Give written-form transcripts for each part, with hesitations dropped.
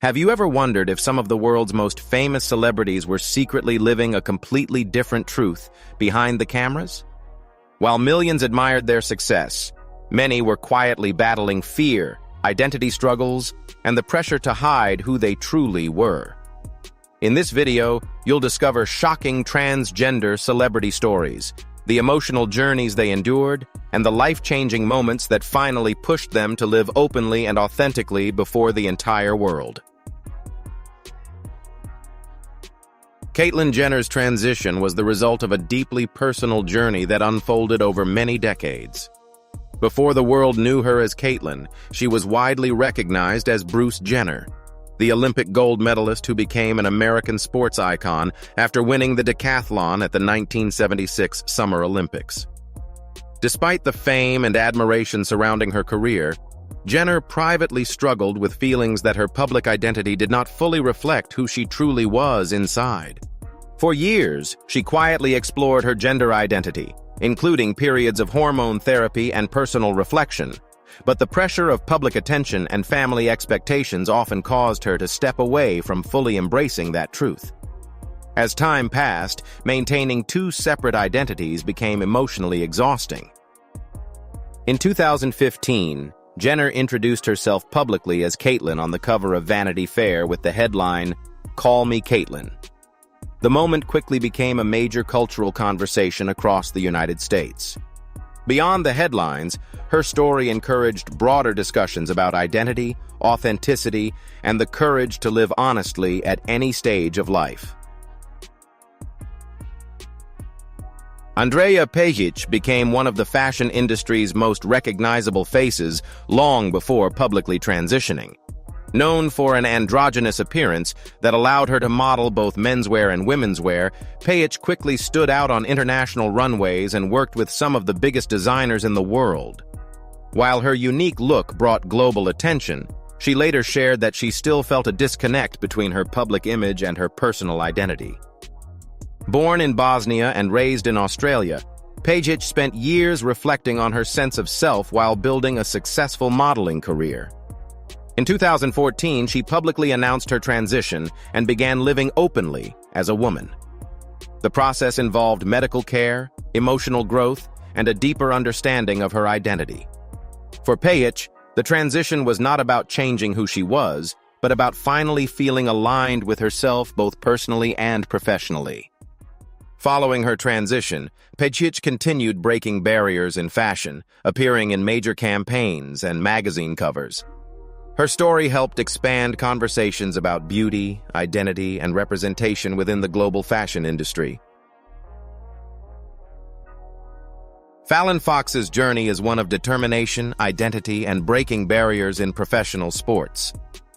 Have you ever wondered if some of the world's most famous celebrities were secretly living a completely different truth behind the cameras? While millions admired their success, many were quietly battling fear, identity struggles, and the pressure to hide who they truly were. In this video, you'll discover shocking transgender celebrity stories, the emotional journeys they endured, and the life-changing moments that finally pushed them to live openly and authentically before the entire world. Caitlyn Jenner's transition was the result of a deeply personal journey that unfolded over many decades. Before the world knew her as Caitlyn, she was widely recognized as Bruce Jenner, the Olympic gold medalist who became an American sports icon after winning the decathlon at the 1976 Summer Olympics. Despite the fame and admiration surrounding her career, Jenner privately struggled with feelings that her public identity did not fully reflect who she truly was inside. For years, she quietly explored her gender identity, including periods of hormone therapy and personal reflection, but the pressure of public attention and family expectations often caused her to step away from fully embracing that truth. As time passed, maintaining two separate identities became emotionally exhausting. In 2015, Jenner introduced herself publicly as Caitlyn on the cover of Vanity Fair with the headline, "Call Me Caitlyn." The moment quickly became a major cultural conversation across the United States. Beyond the headlines, her story encouraged broader discussions about identity, authenticity, and the courage to live honestly at any stage of life. Andreja Pejic became one of the fashion industry's most recognizable faces long before publicly transitioning. Known for an androgynous appearance that allowed her to model both menswear and womenswear, Pejic quickly stood out on international runways and worked with some of the biggest designers in the world. While her unique look brought global attention, she later shared that she still felt a disconnect between her public image and her personal identity. Born in Bosnia and raised in Australia, Pejic spent years reflecting on her sense of self while building a successful modeling career. In 2014, she publicly announced her transition and began living openly as a woman. The process involved medical care, emotional growth, and a deeper understanding of her identity. For Pejic, the transition was not about changing who she was, but about finally feeling aligned with herself both personally and professionally. Following her transition, Pejic continued breaking barriers in fashion, appearing in major campaigns and magazine covers. Her story helped expand conversations about beauty, identity, and representation within the global fashion industry. Fallon Fox's journey is one of determination, identity, and breaking barriers in professional sports.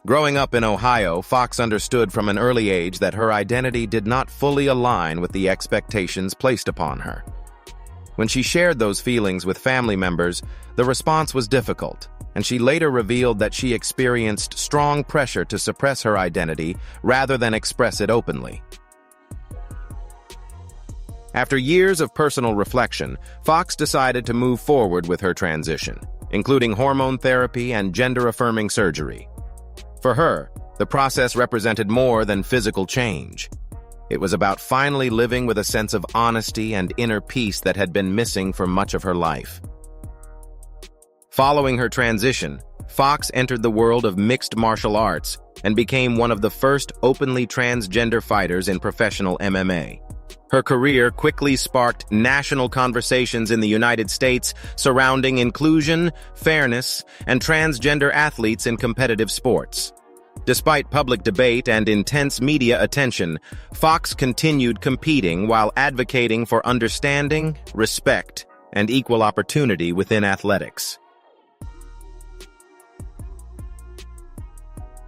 Growing up in Ohio, Fox understood from an early age that her identity did not fully align with the expectations placed upon her. When she shared those feelings with family members, the response was difficult, and she later revealed that she experienced strong pressure to suppress her identity rather than express it openly. After years of personal reflection, Fox decided to move forward with her transition, including hormone therapy and gender-affirming surgery. For her, the process represented more than physical change. It was about finally living with a sense of honesty and inner peace that had been missing for much of her life. Following her transition, Fox entered the world of mixed martial arts and became one of the first openly transgender fighters in professional MMA. Her career quickly sparked national conversations in the United States surrounding inclusion, fairness, and transgender athletes in competitive sports. Despite public debate and intense media attention, Fox continued competing while advocating for understanding, respect, and equal opportunity within athletics.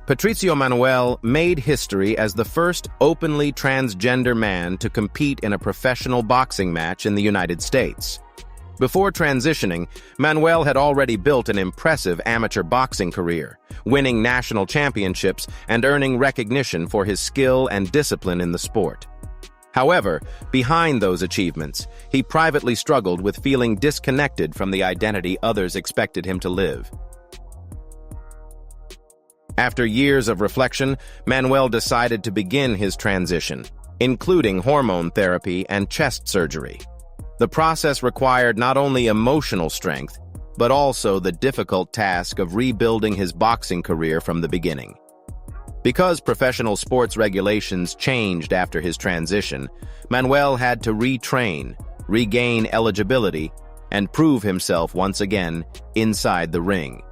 Patricio Manuel made history as the first openly transgender man to compete in a professional boxing match in the United States. Before transitioning, Manuel had already built an impressive amateur boxing career, winning national championships and earning recognition for his skill and discipline in the sport. However, behind those achievements, he privately struggled with feeling disconnected from the identity others expected him to live. After years of reflection, Manuel decided to begin his transition, including hormone therapy and chest surgery. The process required not only emotional strength, but also the difficult task of rebuilding his boxing career from the beginning. Because professional sports regulations changed after his transition, Manuel had to retrain, regain eligibility, and prove himself once again inside the ring.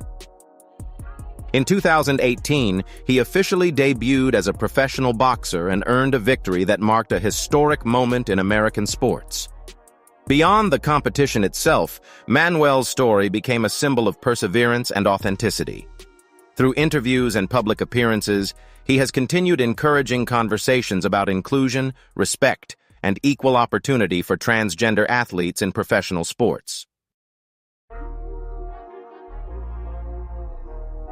In 2018, he officially debuted as a professional boxer and earned a victory that marked a historic moment in American sports. Beyond the competition itself, Manuel's story became a symbol of perseverance and authenticity. Through interviews and public appearances, he has continued encouraging conversations about inclusion, respect, and equal opportunity for transgender athletes in professional sports.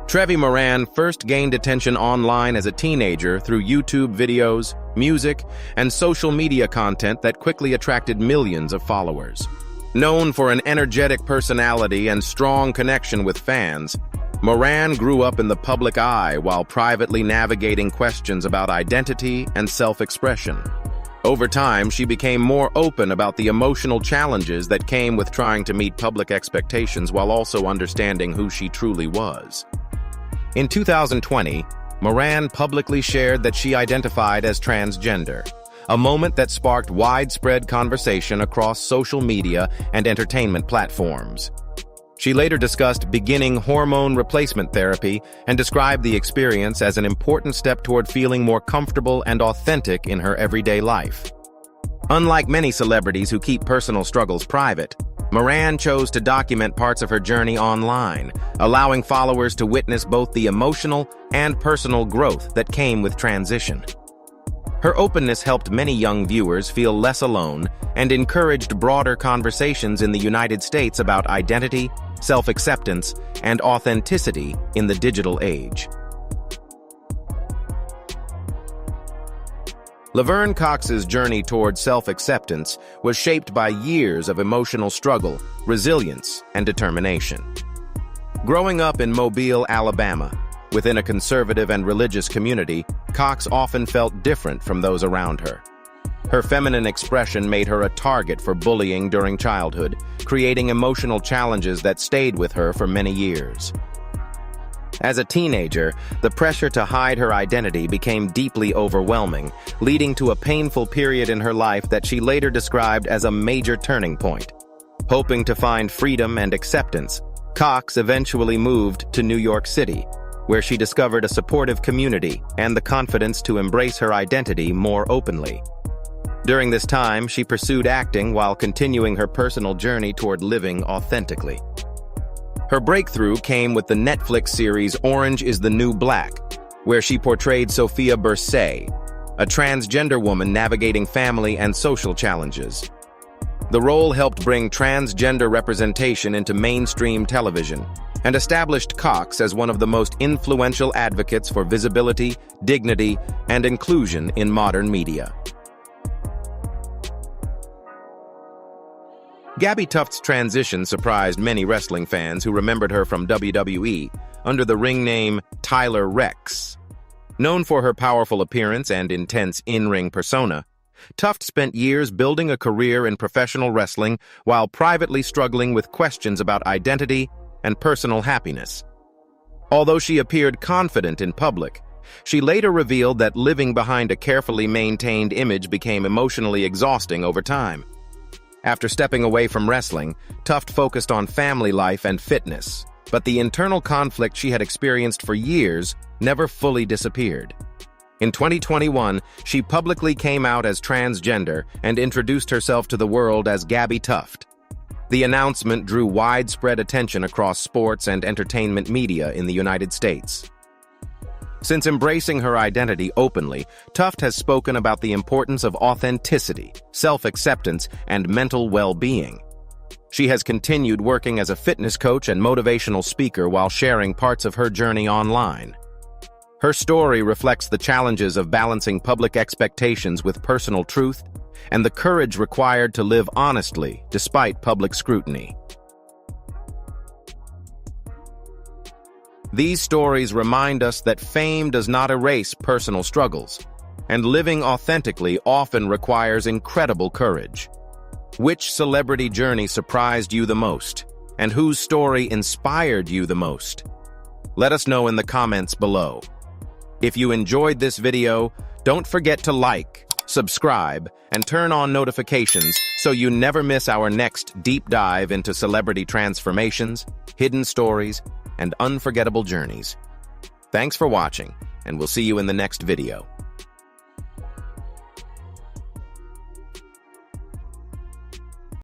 Trevi Moran first gained attention online as a teenager through YouTube videos, music, and social media content that quickly attracted millions of followers. Known for an energetic personality and strong connection with fans, Moran grew up in the public eye while privately navigating questions about identity and self-expression. Over time, she became more open about the emotional challenges that came with trying to meet public expectations while also understanding who she truly was. In 2020, Moran publicly shared that she identified as transgender, a moment that sparked widespread conversation across social media and entertainment platforms. She later discussed beginning hormone replacement therapy and described the experience as an important step toward feeling more comfortable and authentic in her everyday life. Unlike many celebrities who keep personal struggles private, Moran chose to document parts of her journey online, allowing followers to witness both the emotional and personal growth that came with transition. Her openness helped many young viewers feel less alone and encouraged broader conversations in the United States about identity, self-acceptance, and authenticity in the digital age. Laverne Cox's journey toward self-acceptance was shaped by years of emotional struggle, resilience, and determination. Growing up in Mobile, Alabama, within a conservative and religious community, Cox often felt different from those around her. Her feminine expression made her a target for bullying during childhood, creating emotional challenges that stayed with her for many years. As a teenager, the pressure to hide her identity became deeply overwhelming, leading to a painful period in her life that she later described as a major turning point. Hoping to find freedom and acceptance, Cox eventually moved to New York City, where she discovered a supportive community and the confidence to embrace her identity more openly. During this time, she pursued acting while continuing her personal journey toward living authentically. Her breakthrough came with the Netflix series Orange is the New Black, where she portrayed Sophia Bursay, a transgender woman navigating family and social challenges. The role helped bring transgender representation into mainstream television and established Cox as one of the most influential advocates for visibility, dignity, and inclusion in modern media. Gabby Tuft's transition surprised many wrestling fans who remembered her from WWE under the ring name Tyler Rex. Known for her powerful appearance and intense in-ring persona, Tuft spent years building a career in professional wrestling while privately struggling with questions about identity and personal happiness. Although she appeared confident in public, she later revealed that living behind a carefully maintained image became emotionally exhausting over time. After stepping away from wrestling, Tuft focused on family life and fitness, but the internal conflict she had experienced for years never fully disappeared. In 2021, she publicly came out as transgender and introduced herself to the world as Gabby Tuft. The announcement drew widespread attention across sports and entertainment media in the United States. Since embracing her identity openly, Tuft has spoken about the importance of authenticity, self-acceptance, and mental well-being. She has continued working as a fitness coach and motivational speaker while sharing parts of her journey online. Her story reflects the challenges of balancing public expectations with personal truth and the courage required to live honestly despite public scrutiny. These stories remind us that fame does not erase personal struggles, and living authentically often requires incredible courage. Which celebrity journey surprised you the most, and whose story inspired you the most? Let us know in the comments below. If you enjoyed this video, don't forget to like, subscribe, and turn on notifications so you never miss our next deep dive into celebrity transformations, hidden stories, and unforgettable journeys. Thanks for watching, and we'll see you in the next video.